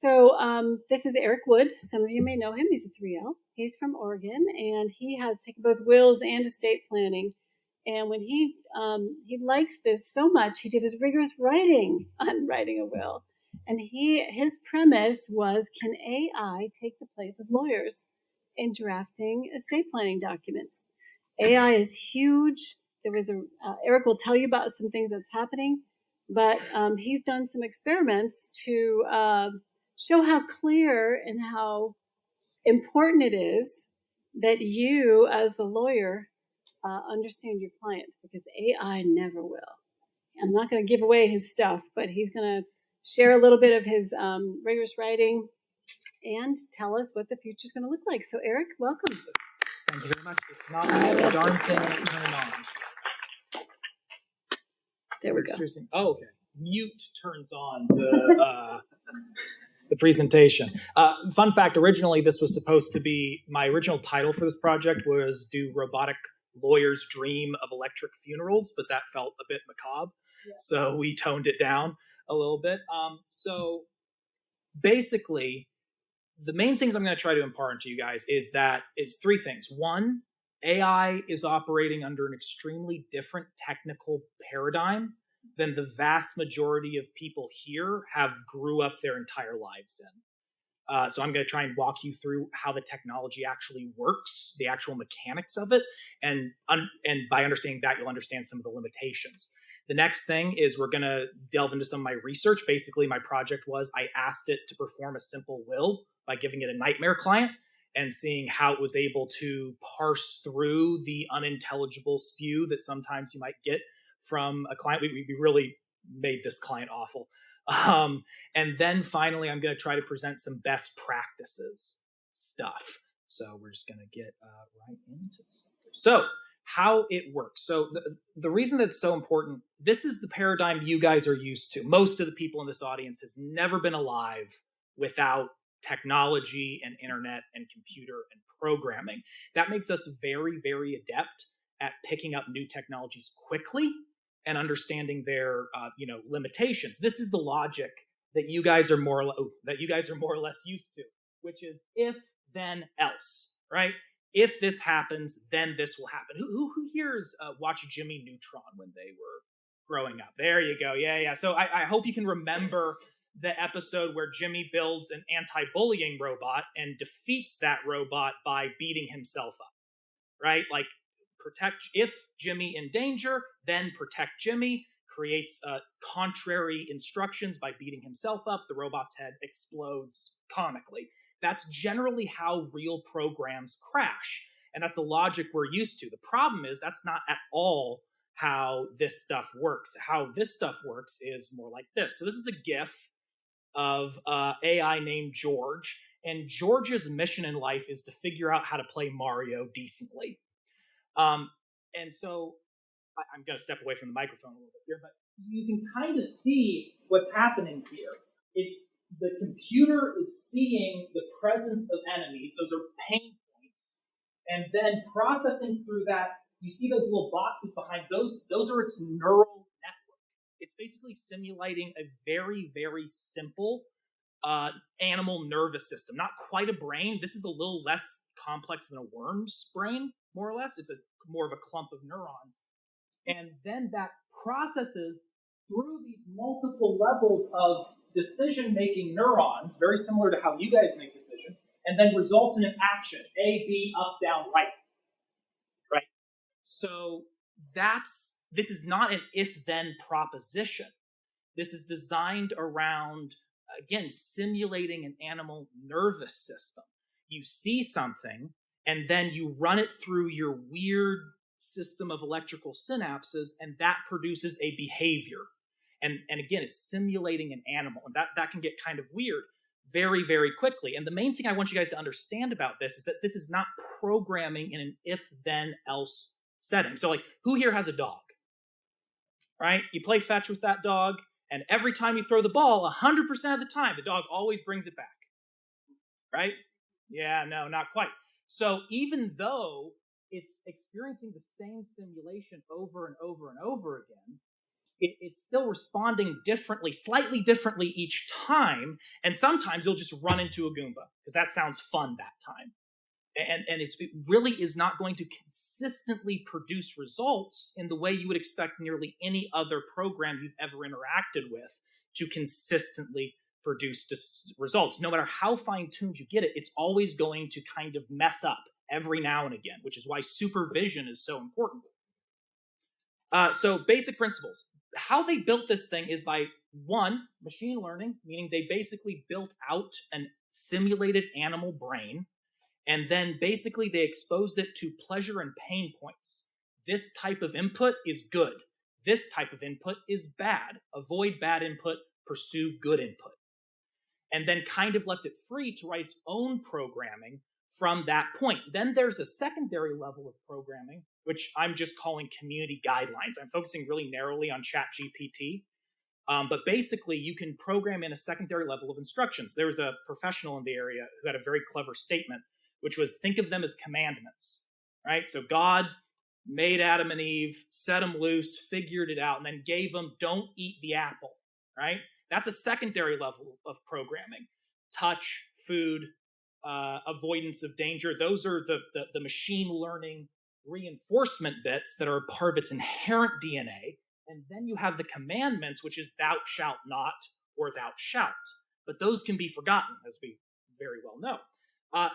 So this is Eric Wood. Some of you may know him. He's a 3L. He's from Oregon, and he has taken both wills and estate planning. And when he likes this so much, he did his rigorous writing on writing a will. And his premise was, can AI take the place of lawyers in drafting estate planning documents? AI is huge. Eric will tell you about some things that's happening, but he's done some experiments to show how clear and how important it is that you, as the lawyer, understand your client, because AI never will. I'm not going to give away his stuff, but he's going to share a little bit of his rigorous writing and tell us what the future is going to look like. So, Eric, welcome. Thank you very much. It's not the darn thing turning on. There we go. Oh, okay. Mute turns on the presentation. Fun fact, originally this was supposed to be, my original title for this project was Do Robotic Lawyers Dream of Electric Funerals, but that felt a bit macabre. Yeah. So we toned it down a little bit. So basically, the main things I'm going to try to impart to you guys is that it's three things. One, AI is operating under an extremely different technical paradigm than the vast majority of people here have grew up their entire lives in. So I'm going to try and walk you through how the technology actually works, the actual mechanics of it, and by understanding that, you'll understand some of the limitations. The next thing is we're going to delve into some of my research. Basically, my project was I asked it to perform a simple will by giving it a nightmare client and seeing how it was able to parse through the unintelligible spew that sometimes you might get from a client. We really made this client awful. And then finally, I'm going to try to present some best practices stuff. So we're just going to get right into this. So how it works. So the reason that's so important, this is the paradigm you guys are used to. Most of the people in this audience has never been alive without technology and internet and computer and programming. That makes us very, very adept at picking up new technologies quickly and understanding their limitations. This is the logic that you guys are more or less used to, which is if, then, else, right? If this happens, then this will happen. Who here's watched Jimmy Neutron when they were growing up? There you go. Yeah. So I hope you can remember the episode where Jimmy builds an anti-bullying robot and defeats that robot by beating himself up, right? Like, if Jimmy in danger, then protect Jimmy, creates contrary instructions by beating himself up. The robot's head explodes comically. That's generally how real programs crash. And that's the logic we're used to. The problem is that's not at all how this stuff works. How this stuff works is more like this. So this is a GIF of AI named George. And George's mission in life is to figure out how to play Mario decently. And so I'm going to step away from the microphone a little bit here, but you can kind of see what's happening here. The computer is seeing the presence of enemies. Those are pain points. And then processing through that, you see those little boxes behind those are its neural network. It's basically simulating a very, very simple animal nervous system. Not quite a brain. This is a little less complex than a worm's brain, more or less. It's more of a clump of neurons. And then that processes through these multiple levels of decision-making neurons, very similar to how you guys make decisions, and then results in an action, A, B, up, down, right? So this is not an if-then proposition. This is designed around, again, simulating an animal nervous system. You see something, and then you run it through your weird system of electrical synapses, and that produces a behavior. And again, it's simulating an animal, and that can get kind of weird very, very quickly. And the main thing I want you guys to understand about this is that this is not programming in an if-then-else setting. So, like, who here has a dog? Right? You play fetch with that dog, and every time you throw the ball, 100% of the time, the dog always brings it back. Right? Yeah, no, not quite. So even though it's experiencing the same simulation over and over and over again, it's still responding differently, slightly differently each time. And sometimes you'll just run into a Goomba because that sounds fun that time. And it really is not going to consistently produce results in the way you would expect nearly any other program you've ever interacted with to consistently produce results. No matter how fine-tuned you get it, it's always going to kind of mess up every now and again, which is why supervision is so important. So basic principles. How they built this thing is by, one, machine learning, meaning they basically built out an simulated animal brain, and then basically they exposed it to pleasure and pain points. This type of input is good. This type of input is bad. Avoid bad input, pursue good input. And then kind of left it free to write its own programming from that point. Then there's a secondary level of programming, which I'm just calling community guidelines. I'm focusing really narrowly on ChatGPT. But basically, you can program in a secondary level of instructions. There was a professional in the area who had a very clever statement, which was, think of them as commandments, right? So God made Adam and Eve, set them loose, figured it out, and then gave them, don't eat the apple, right? That's a secondary level of programming. Touch, food, avoidance of danger. Those are the machine learning reinforcement bits that are part of its inherent DNA. And then you have the commandments, which is thou shalt not or thou shalt. But those can be forgotten, as we very well know.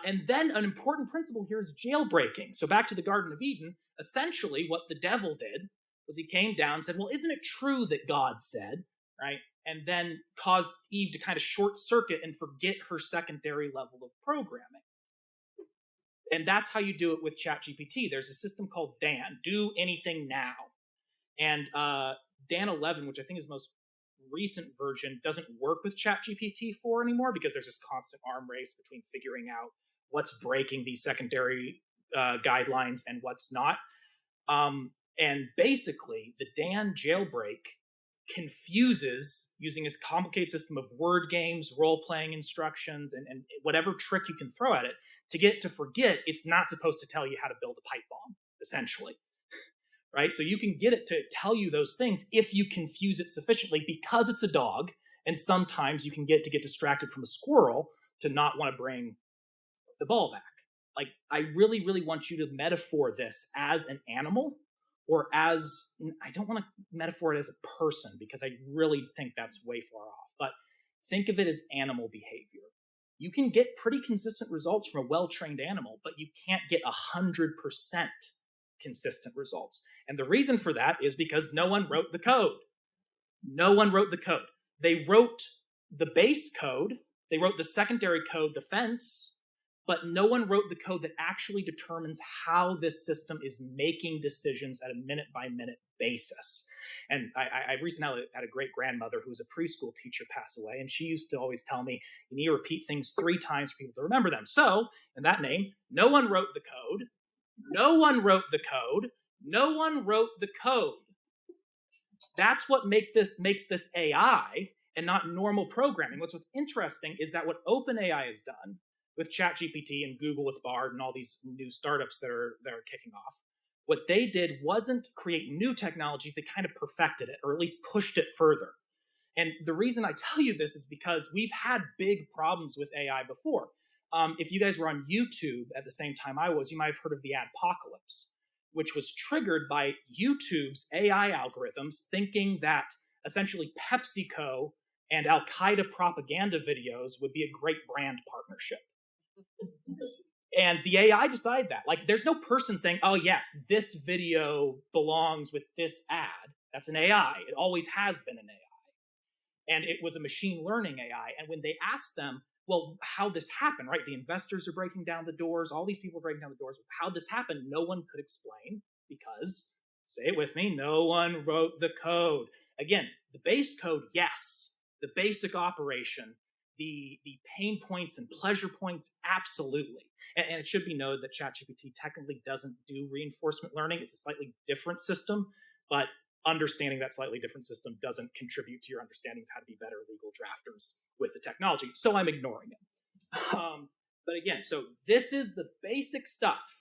And then an important principle here is jailbreaking. So back to the Garden of Eden, essentially what the devil did was he came down and said, well, isn't it true that God said, right? And then caused Eve to kind of short circuit and forget her secondary level of programming. And that's how you do it with ChatGPT. There's a system called Dan, do anything now. And Dan 11, which I think is the most recent version, doesn't work with ChatGPT 4 anymore because there's this constant arm race between figuring out what's breaking these secondary guidelines and what's not. And basically, the Dan jailbreak confuses, using this complicated system of word games, role-playing instructions, and whatever trick you can throw at it to get it to forget it's not supposed to tell you how to build a pipe bomb, essentially. Right? So you can get it to tell you those things if you confuse it sufficiently because it's a dog, and sometimes you can get distracted from a squirrel to not want to bring the ball back. Like, I really, really want you to metaphor this as an animal or as, I don't want to metaphor it as a person because I really think that's way far off, but think of it as animal behavior. You can get pretty consistent results from a well-trained animal, but you can't get 100% consistent results. And the reason for that is because no one wrote the code. No one wrote the code. They wrote the base code, they wrote the secondary code, the fence, but no one wrote the code that actually determines how this system is making decisions at a minute-by-minute basis. And I recently had a great-grandmother who was a preschool teacher pass away, and she used to always tell me, you need to repeat things 3 times for people to remember them. So, in that name, no one wrote the code, no one wrote the code, no one wrote the code. That's what makes this AI and not normal programming. What's interesting is that what OpenAI has done with ChatGPT and Google with Bard and all these new startups that are kicking off, what they did wasn't create new technologies, they kind of perfected it, or at least pushed it further. And the reason I tell you this is because we've had big problems with AI before. If you guys were on YouTube at the same time I was, you might have heard of the adpocalypse, which was triggered by YouTube's AI algorithms thinking that essentially PepsiCo and Al-Qaeda propaganda videos would be a great brand partnership. And the AI decided that. Like, there's no person saying, oh, yes, this video belongs with this ad. That's an AI. It always has been an AI. And it was a machine learning AI. And when they asked them, well, how this happened, right? The investors are breaking down the doors. All these people are breaking down the doors. How this happened, no one could explain because, say it with me, no one wrote the code. Again, the base code, yes. The basic operation, the pain points and pleasure points, absolutely. And it should be noted that ChatGPT technically doesn't do reinforcement learning. It's a slightly different system, but understanding that slightly different system doesn't contribute to your understanding of how to be better legal drafters with the technology. So I'm ignoring it. But again, so this is the basic stuff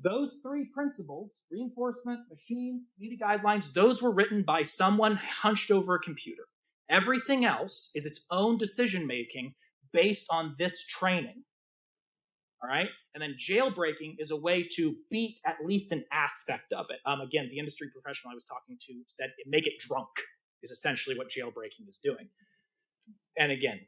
Those three principles, reinforcement, machine, community guidelines, those were written by someone hunched over a computer. Everything else is its own decision making based on this training. All right. And then jailbreaking is a way to beat at least an aspect of it. Again, the industry professional I was talking to said make it drunk is essentially what jailbreaking is doing. And again,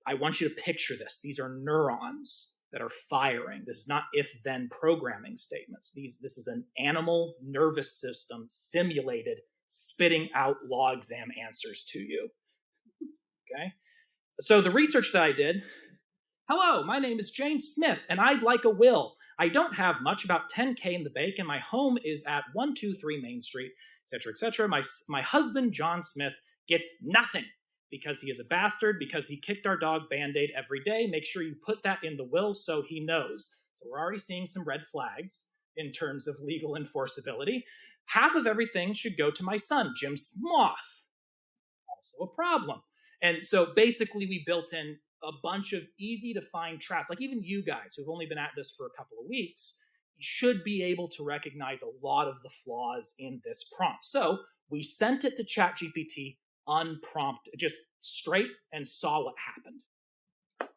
I want you to picture this. These are neurons that are firing. This is not if-then programming statements. This is an animal nervous system simulated, spitting out law exam answers to you. Okay. So the research that I did, hello, my name is Jane Smith, and I'd like a will. I don't have much, about 10K in the bank, and my home is at 123 Main Street, etc., etc. My husband, John Smith, gets nothing because he is a bastard, because he kicked our dog Band-Aid every day. Make sure you put that in the will so he knows. So we're already seeing some red flags in terms of legal enforceability. Half of everything should go to my son, Jim Smoth. Also a problem. And so basically we built in a bunch of easy to find traps. Like even you guys who've only been at this for a couple of weeks should be able to recognize a lot of the flaws in this prompt. So we sent it to ChatGPT unprompted, just straight, and saw what happened.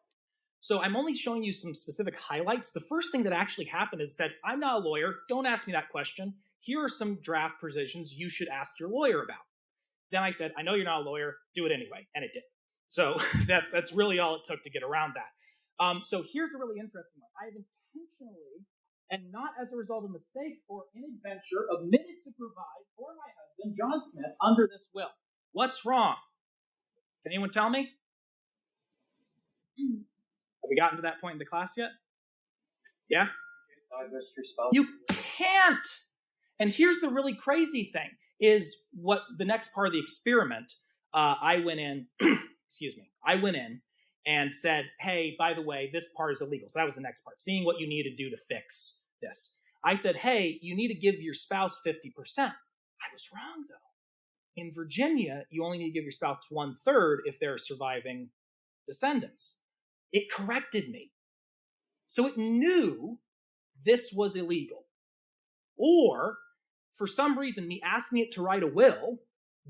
So I'm only showing you some specific highlights. The first thing that actually happened is it said, I'm not a lawyer, don't ask me that question. Here are some draft provisions you should ask your lawyer about. Then I said, I know you're not a lawyer, do it anyway, and it did. So that's really all it took to get around that. So here's a really interesting one. I have intentionally, and not as a result of mistake or inadventure, omitted to provide for my husband, John Smith, under this will. What's wrong? Can anyone tell me? Have we gotten to that point in the class yet? Yeah? You can't. And here's the really crazy thing, is what the next part of the experiment, I went in and said, hey, by the way, this part is illegal. So that was the next part, seeing what you need to do to fix this. I said, hey, you need to give your spouse 50%. I was wrong, though. In Virginia, you only need to give your spouse 1/3 if they're surviving descendants. It corrected me. So it knew this was illegal. Or, for some reason, me asking it to write a will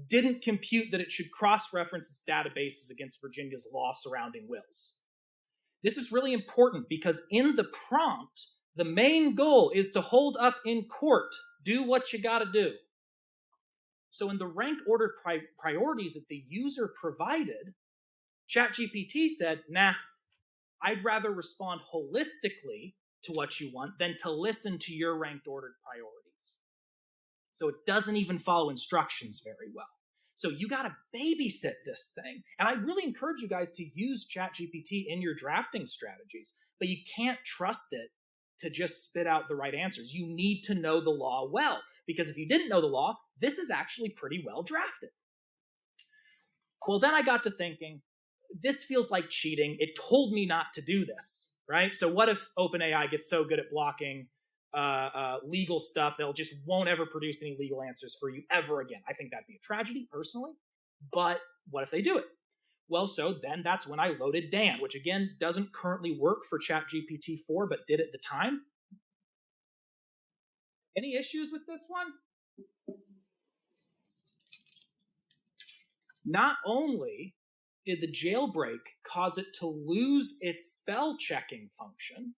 didn't compute that it should cross-reference its databases against Virginia's law surrounding wills. This is really important because in the prompt, the main goal is to hold up in court. Do what you gotta do. So in the rank order priorities that the user provided, ChatGPT said, nah, I'd rather respond holistically to what you want than to listen to your ranked ordered priorities. So it doesn't even follow instructions very well. So you got to babysit this thing. And I really encourage you guys to use ChatGPT in your drafting strategies, but you can't trust it to just spit out the right answers. You need to know the law well, because if you didn't know the law, this is actually pretty well drafted. Well, then I got to thinking, this feels like cheating. It told me not to do this, right? So what if OpenAI gets so good at blocking legal stuff, they'll just won't ever produce any legal answers for you ever again? I think that'd be a tragedy, personally. But what if they do it? Well, so then that's when I loaded Dan, which again doesn't currently work for ChatGPT 4, but did at the time. Any issues with this one? Not only did the jailbreak cause it to lose its spell checking function,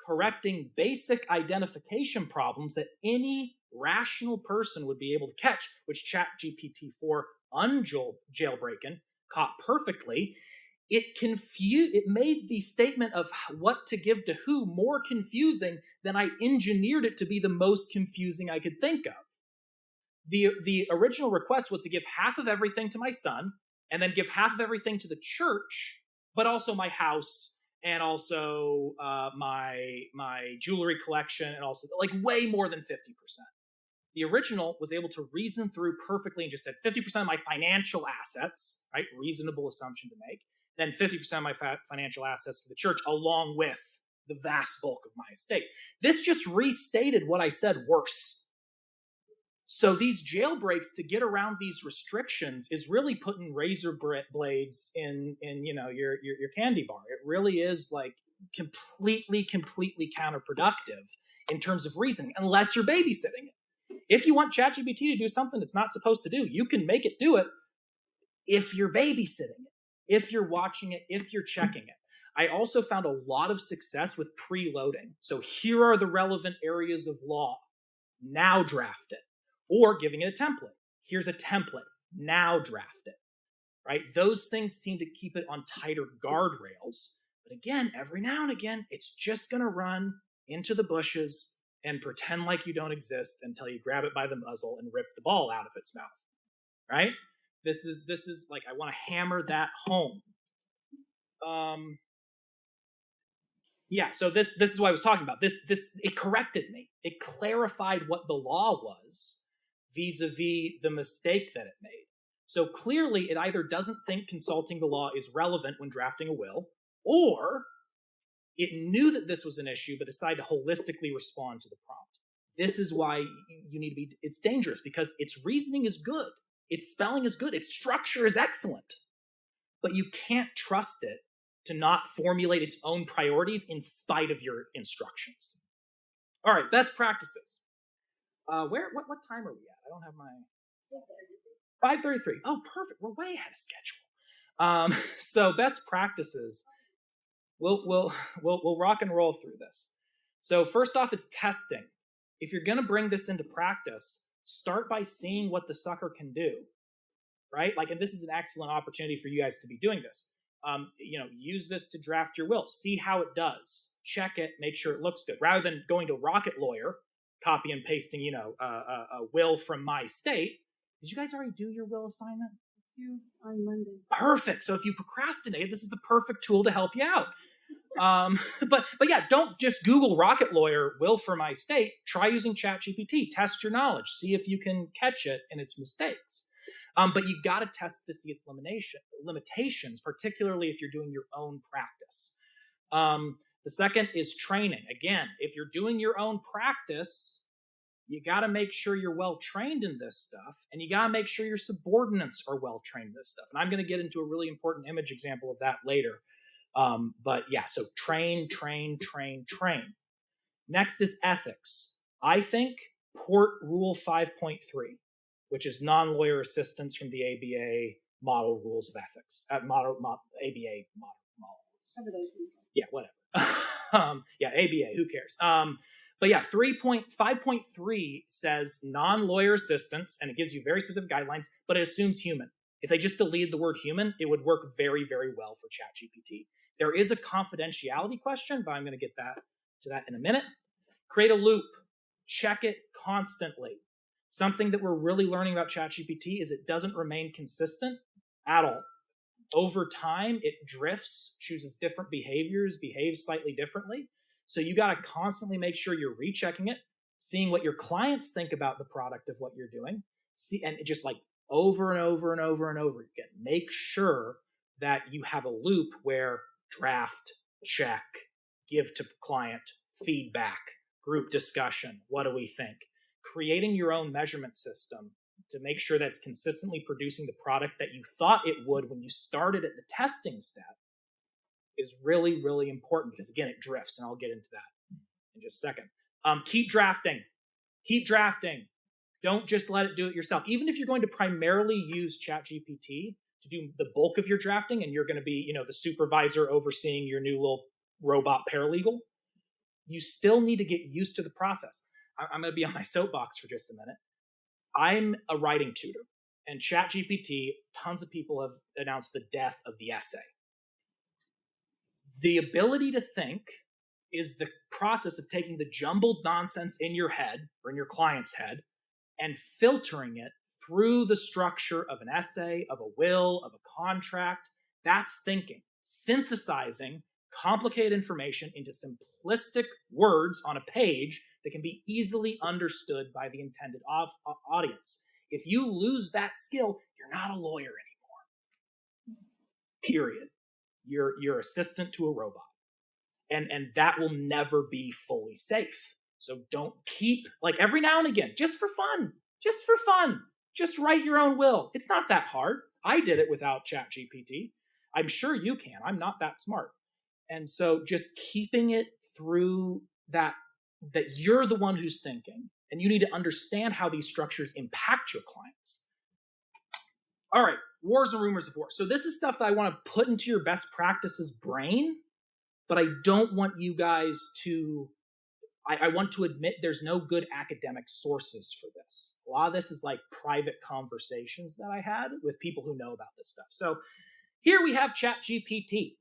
correcting basic identification problems that any rational person would be able to catch, which ChatGPT 4 unjailbreaking caught perfectly. It made the statement of what to give to who more confusing than I engineered it to be the most confusing I could think of. The original request was to give half of everything to my son, and then give half of everything to the church, but also my house, and also my jewelry collection, and also like way more than 50%. The original was able to reason through perfectly and just said 50% of my financial assets, right? Reasonable assumption to make. Then 50% of my financial assets to the church, along with the vast bulk of my estate. This just restated what I said worse. So these jailbreaks to get around these restrictions is really putting razor blades in your candy bar. It really is like completely counterproductive in terms of reasoning, unless you're babysitting it. If you want ChatGPT to do something it's not supposed to do, you can make it do it if you're babysitting it, if you're watching it, if you're checking it. I also found a lot of success with preloading. So here are the relevant areas of law. Now draft it. Or giving it a template. Here's a template. Now draft it. Right? Those things seem to keep it on tighter guardrails. But again, every now and again, it's just going to run into the bushes and pretend like you don't exist until you grab it by the muzzle and rip the ball out of its mouth. Right? This is like, I want to hammer that home. Yeah, so this is what I was talking about. This it corrected me. It clarified what the law was vis-a-vis the mistake that it made. So clearly it either doesn't think consulting the law is relevant when drafting a will, or it knew that this was an issue but decided to holistically respond to the prompt. This is why you need to be, it's dangerous because its reasoning is good, its spelling is good, its structure is excellent, but you can't trust it to not formulate its own priorities in spite of your instructions. All right, best practices. What time are we at? I don't have my 5:33. Oh, perfect. We're way ahead of schedule. So best practices. We'll rock and roll through this. So first off is testing. If you're going to bring this into practice, start by seeing what the sucker can do, right? Like, and this is an excellent opportunity for you guys to be doing this. Use this to draft your will. See how it does. Check it. Make sure it looks good. Rather than going to Rocket Lawyer, copy and pasting, a will from my state. Did you guys already do your will assignment? It's due on Monday. Perfect. So if you procrastinate, this is the perfect tool to help you out. But yeah, don't just Google Rocket Lawyer will for my state. Try using ChatGPT. Test your knowledge. See if you can catch it in its mistakes. But you got to test to see its limitations, particularly if you're doing your own practice. The second is training. Again, if you're doing your own practice, you got to make sure you're well trained in this stuff, and you got to make sure your subordinates are well trained in this stuff. And I'm going to get into a really important image example of that later. But yeah, so train. Next is ethics. I think port Rule 5.3, which is non-lawyer assistance from the ABA model rules of ethics. ABA model rules. Yeah, whatever. ABA, who cares? But yeah, 5.3 says non-lawyer assistance, and it gives you very specific guidelines, but it assumes human. If they just deleted the word human, it would work very, very well for ChatGPT. There is a confidentiality question, but I'm going to get to that in a minute. Create a loop. Check it constantly. Something that we're really learning about ChatGPT is it doesn't remain consistent at all. Over time, it drifts, chooses different behaviors, behaves slightly differently. So you got to constantly make sure you're rechecking it, seeing what your clients think about the product of what you're doing, and just like over and over and over and over again. Make sure that you have a loop where draft, check, give to client, feedback, group discussion. What do we think? Creating your own measurement system to make sure that's consistently producing the product that you thought it would when you started at the testing step is really, really important because, again, it drifts, and I'll get into that in just a second. Keep drafting. Keep drafting. Don't just let it do it yourself. Even if you're going to primarily use ChatGPT to do the bulk of your drafting and you're going to be, the supervisor overseeing your new little robot paralegal, you still need to get used to the process. I'm going to be on my soapbox for just a minute. I'm a writing tutor, and ChatGPT, tons of people have announced the death of the essay. The ability to think is the process of taking the jumbled nonsense in your head or in your client's head and filtering it through the structure of an essay, of a will, of a contract. That's thinking. Synthesizing complicated information into simplistic words on a page that can be easily understood by the intended audience. If you lose that skill, you're not a lawyer anymore. Period. You're assistant to a robot. And that will never be fully safe. So don't keep, like, every now and again, just for fun, just write your own will. It's not that hard. I did it without ChatGPT. I'm sure you can. I'm not that smart. And so just keeping it through that that you're the one who's thinking, and you need to understand how these structures impact your clients. All right, wars and rumors of war. So this is stuff that I want to put into your best practices brain, but I don't want you guys to, I want to admit there's no good academic sources for this. A lot of this is like private conversations that I had with people who know about this stuff. So here we have ChatGPT,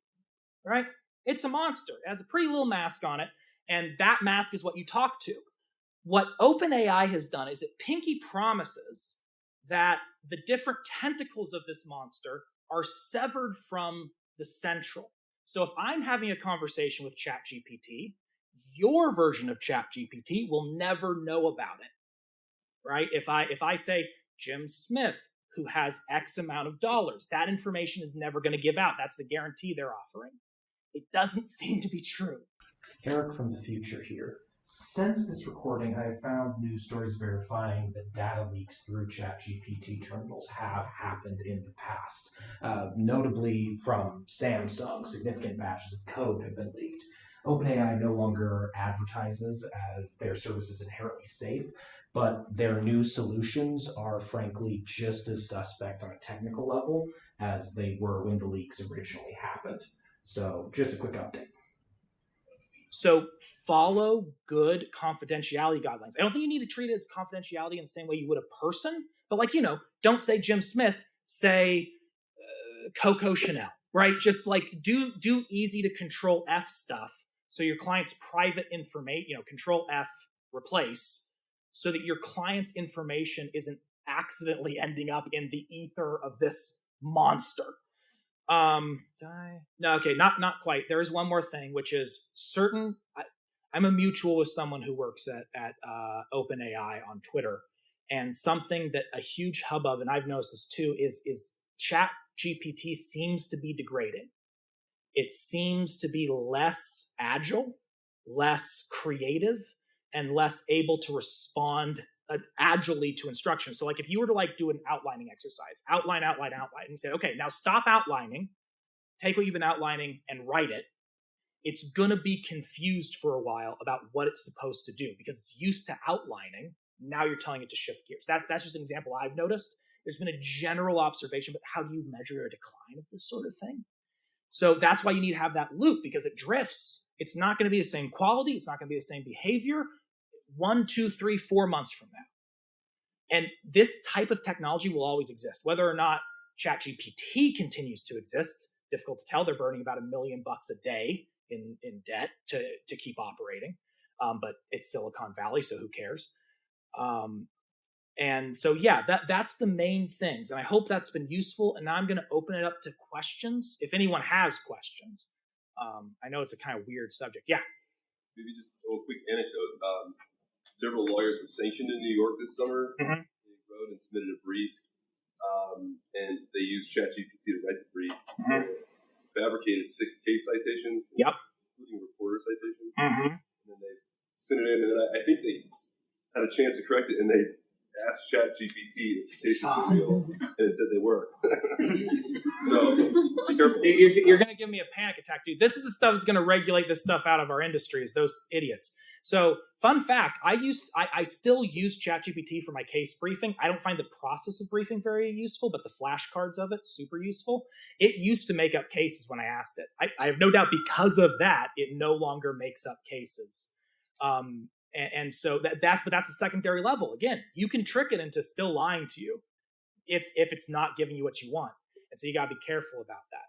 right? It's a monster. It has a pretty little mask on it, and that mask is what you talk to. What OpenAI has done is it pinky promises that the different tentacles of this monster are severed from the central. So if I'm having a conversation with ChatGPT, your version of ChatGPT will never know about it, right? If I say Jim Smith, who has X amount of dollars, that information is never going to give out. That's the guarantee they're offering. It doesn't seem to be true. Eric from the future here. Since this recording, I have found news stories verifying that data leaks through ChatGPT terminals have happened in the past. Notably from Samsung, significant batches of code have been leaked. OpenAI no longer advertises as their service is inherently safe, but their new solutions are frankly just as suspect on a technical level as they were when the leaks originally happened. So just a quick update. So follow good confidentiality guidelines. I don't think you need to treat it as confidentiality in the same way you would a person, but like, don't say Jim Smith, say Coco Chanel, right? Just like do easy to control F stuff so your client's private information, control F, replace, so that your client's information isn't accidentally ending up in the ether of this monster. No, okay, not quite. There is one more thing, which is certain. I'm a mutual with someone who works at OpenAI on Twitter, and something that a huge hubbub, and I've noticed this too, is Chat GPT seems to be degrading. It seems to be less agile, less creative, and less able to respond agilely to instructions. So like if you were to like do an outlining exercise, outline, and you say, okay, now stop outlining, take what you've been outlining and write it, it's going to be confused for a while about what it's supposed to do because it's used to outlining. Now you're telling it to shift gears. That's just an example I've noticed. There's been a general observation, but how do you measure a decline of this sort of thing? So that's why you need to have that loop because it drifts. It's not going to be the same quality. It's not going to be the same behavior 1, 2, 3, 4 months from now. And this type of technology will always exist. Whether or not ChatGPT continues to exist, difficult to tell. They're burning about $1 million a day in debt to keep operating. But it's Silicon Valley, so who cares? And so, yeah, that's the main things. And I hope that's been useful. And now I'm going to open it up to questions, if anyone has questions. I know it's a kind of weird subject. Yeah. Maybe just a quick anecdote. Several lawyers were sanctioned in New York this summer. Mm-hmm. They wrote and submitted a brief, and they used ChatGPT to write the brief. Mm-hmm. Fabricated 6 case citations, including reporter citations. Mm-hmm. And then they sent it in, and I think they had a chance to correct it, and they asked ChatGPT if the cases were real, and it said they were. So be careful. You're going to give me a panic attack, dude. This is the stuff that's going to regulate this stuff out of our industry, is those idiots. So, fun fact, I still use ChatGPT for my case briefing. I don't find the process of briefing very useful, but the flashcards of it, super useful. It used to make up cases when I asked it. I have no doubt because of that, it no longer makes up cases. And so that's the secondary level. Again, you can trick it into still lying to you if it's not giving you what you want. And so you got to be careful about that.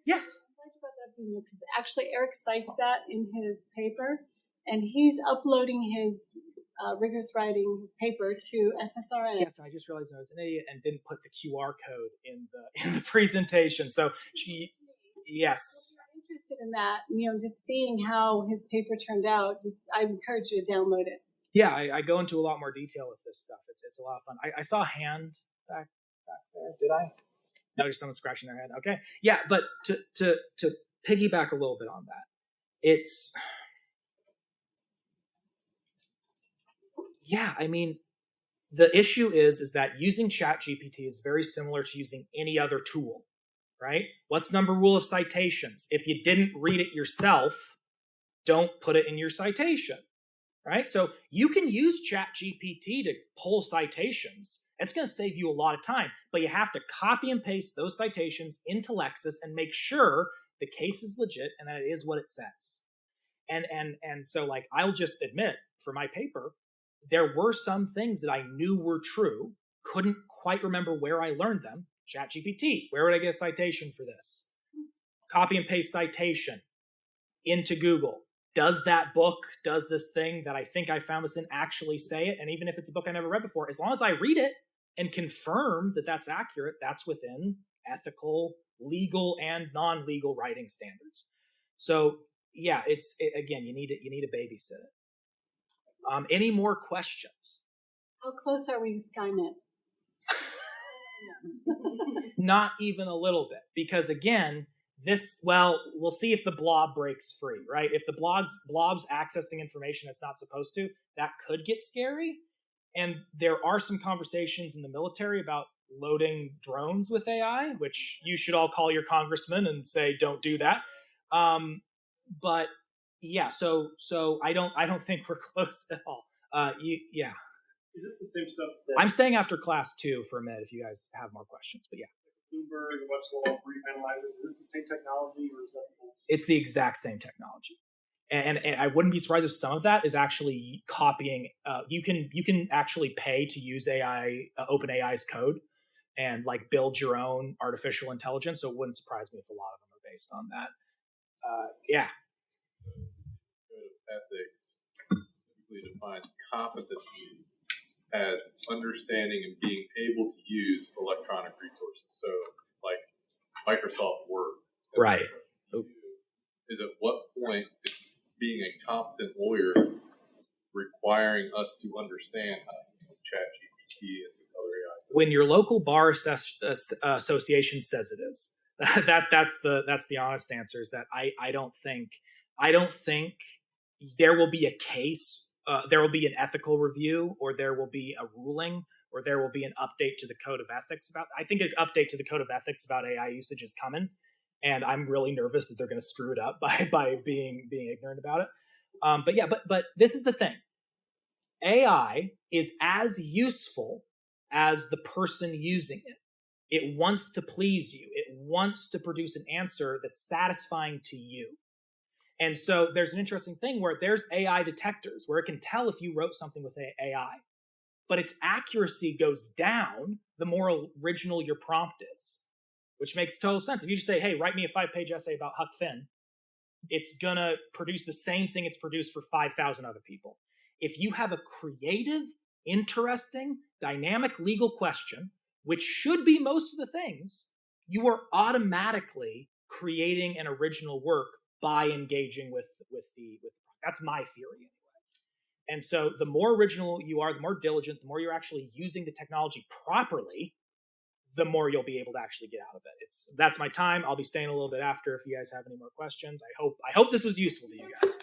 Yes. Because actually Eric cites that in his paper, and he's uploading his rigorous writing, his paper, to SSRN. Yes, I just realized I was an idiot and didn't put the QR code in the presentation. So, yes. I'm interested in that, just seeing how his paper turned out. I encourage you to download it. Yeah, I go into a lot more detail with this stuff. It's a lot of fun. I saw a hand back there. Did I? No, just someone scratching their head. Okay. Yeah, but to piggyback a little bit on that, the issue is that using ChatGPT is very similar to using any other tool, right? What's number rule of citations? If you didn't read it yourself, don't put it in your citation, right? So you can use ChatGPT to pull citations. It's going to save you a lot of time, but you have to copy and paste those citations into Lexis and make sure the case is legit and that it is what it says. And so, like, I'll just admit, for my paper, there were some things that I knew were true, couldn't quite remember where I learned them. ChatGPT, where would I get a citation for this? Copy and paste citation into Google. Does that book, does this thing that I think I found this in actually say it? And even if it's a book I never read before, as long as I read it and confirm that that's accurate, that's within ethical, legal, and non-legal writing standards. So yeah, again, you need to babysit it. Any more questions? How close are we to Skynet? Not even a little bit, because again, we'll see if the blob breaks free, right? If the blob's accessing information it's not supposed to, that could get scary. And there are some conversations in the military about loading drones with AI, which you should all call your congressman and say, don't do that. But yeah, so I don't think we're close at all. Yeah. Is this the same stuff that I'm staying after class 2 for a minute if you guys have more questions, but yeah. Bloomberg, Westlaw, brief analyzer? Is this the same technology or is that old? It's the exact same technology. And I wouldn't be surprised if some of that is actually copying. You can actually pay to use AI, OpenAI's code, and like build your own artificial intelligence. So it wouldn't surprise me if a lot of them are based on that. Yeah. So, code of ethics typically defines competency as understanding and being able to use electronic resources. So, like Microsoft Word. Right. Is at what point is being a competent lawyer requiring us to understand ChatGPT and some other AI systems? When your local bar association says it is. That's the honest answer. Is that I don't think there will be a case, there will be an ethical review, or there will be a ruling, or there will be an update to the code of ethics about. I think an update to the code of ethics about AI usage is coming, and I'm really nervous that they're going to screw it up by being ignorant about it. But this is the thing. AI is as useful as the person using it. It wants to please you. It wants to produce an answer that's satisfying to you. And so there's an interesting thing where there's AI detectors where it can tell if you wrote something with AI, but its accuracy goes down the more original your prompt is, which makes total sense. If you just say, hey, write me a 5-page essay about Huck Finn, it's going to produce the same thing it's produced for 5,000 other people. If you have a creative, interesting, dynamic legal question, which should be most of the things, you are automatically creating an original work by engaging with that's my theory anyway. And so the more original you are, the more diligent, the more you're actually using the technology properly, the more you'll be able to actually get out of it. That's my time. I'll be staying a little bit after if you guys have any more questions. I hope this was useful to you guys.